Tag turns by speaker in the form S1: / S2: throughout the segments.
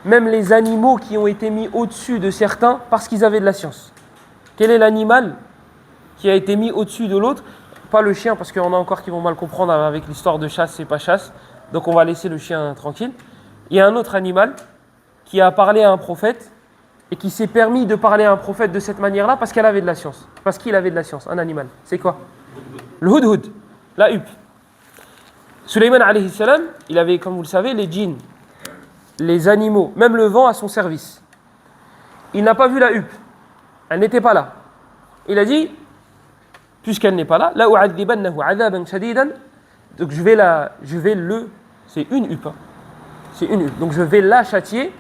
S1: même les animaux qui ont été mis au-dessus de certains parce qu'ils avaient de la science. Quel est l'animal qui a été mis au-dessus de l'autre? Pas le chien, parce qu'il y en a encore qui vont mal comprendre avec l'histoire de chasse, c'est pas chasse. Donc on va laisser le chien tranquille. Il y a un autre animal qui a parlé à un prophète et qui s'est permis de parler à un prophète de cette manière-là parce qu'elle avait de la science. Parce qu'il avait de la science, un animal. C'est quoi? Le hudhud, la huppe. Sulayman alayhi salam, il avait, comme vous le savez, les djinns, les animaux, même le vent à son service. Il n'a pas vu la huppe. Elle n'était pas là. Il a dit, puisqu'elle n'est pas là, la u'adhibannahu 'adhaban shadidan, donc c'est une huppe. Hein. C'est une huppe. Donc je vais la châtier,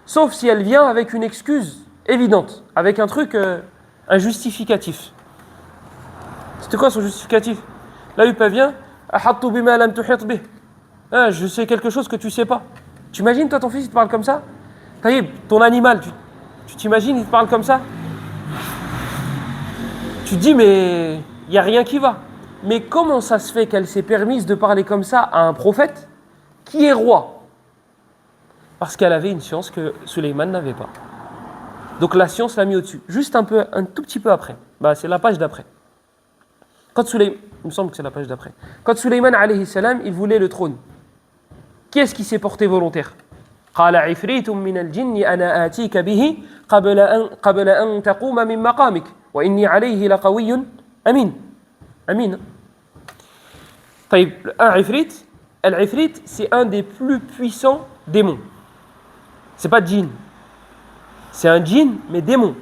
S1: sauf si elle vient avec une excuse évidente, avec un truc, un justificatif. C'était quoi son justificatif? La huppe, elle vient, ahattu bima lam tuhit bih. Je sais quelque chose que tu sais pas. Tu imagines, toi, ton fils, il te parle comme ça? Taïb, ton animal, tu t'imagines, il te parle comme ça? Tu te dis, mais il n'y a rien qui va. Mais comment ça se fait qu'elle s'est permise de parler comme ça à un prophète qui est roi? Parce qu'elle avait une science que Sulayman n'avait pas. Donc la science l'a mis au-dessus. Juste un tout petit peu après. C'est la page d'après. Il me semble que c'est la page d'après. Quand Sulayman alayhi salam, il voulait le trône, qui est-ce qui s'est porté volontaire? قال عفريت من الجن أنا آتيك به قبل أن تقوم من مقامك وإني عليه لقوي أمين. أمين. طيب, un ifrit, al-ifrit, c'est un des plus puissants démons. C'est pas djinn. C'est un djinn, mais démon.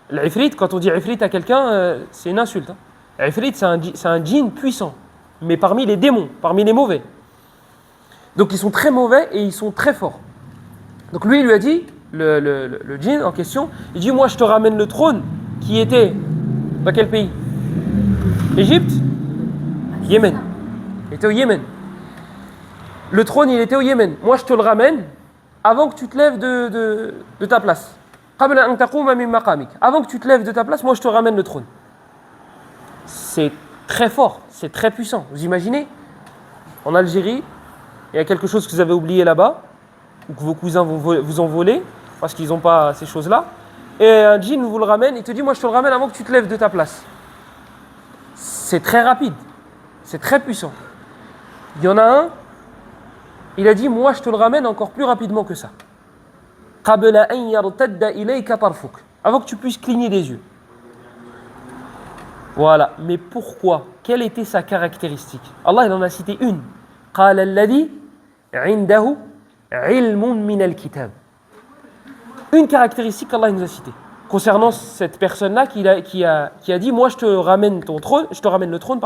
S1: L'ifrit, quand on dit ifrit à quelqu'un, c'est une insulte. Hein. L'ifrit, c'est un djinn puissant, mais parmi les démons, parmi les mauvais. Donc ils sont très mauvais et ils sont très forts. Donc lui, il lui a dit, le djinn en question, il dit, moi je te ramène le trône qui était dans quel pays? Égypte? Yémen. Il était au Yémen. Le trône, il était au Yémen. Moi je te le ramène avant que tu te lèves de ta place. Avant que tu te lèves de ta place, moi je te ramène le trône. C'est très fort, c'est très puissant. Vous imaginez? En Algérie, il y a quelque chose que vous avez oublié là-bas, ou que vos cousins vous ont volé, parce qu'ils n'ont pas ces choses-là, et un djinn vous le ramène, il te dit, moi je te le ramène avant que tu te lèves de ta place. C'est très rapide, c'est très puissant. Il y en a un, il a dit, moi je te le ramène encore plus rapidement que ça. Avant que tu puisses cligner des yeux. Voilà, mais pourquoi? Quelle était sa caractéristique? Allah il en a cité une. قال الذي عنده علم من الكتاب. Une caractéristique qu'Allah nous a citée concernant cette personne-là qui a dit, moi je te ramène le trône,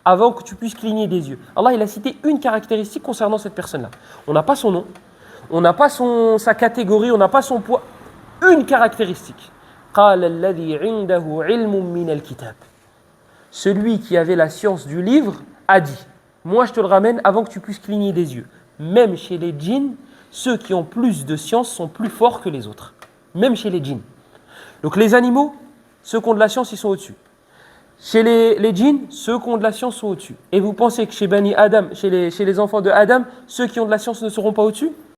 S1: avant que tu puisses cligner des yeux. Allah il a cité une caractéristique concernant cette personne-là. On n'a pas son nom, on n'a pas sa catégorie, on n'a pas son poids. Une caractéristique. قال الذي عنده علم من الكتاب. Celui qui avait la science du livre a dit, moi je te le ramène avant que tu puisses cligner des yeux. Même chez les djinns, ceux qui ont plus de science sont plus forts que les autres. Même chez les djinns. Donc les animaux, ceux qui ont de la science, ils sont au-dessus. Chez les djinns, ceux qui ont de la science sont au-dessus. Et vous pensez que chez Bani Adam, chez les enfants de Adam, ceux qui ont de la science ne seront pas au-dessus?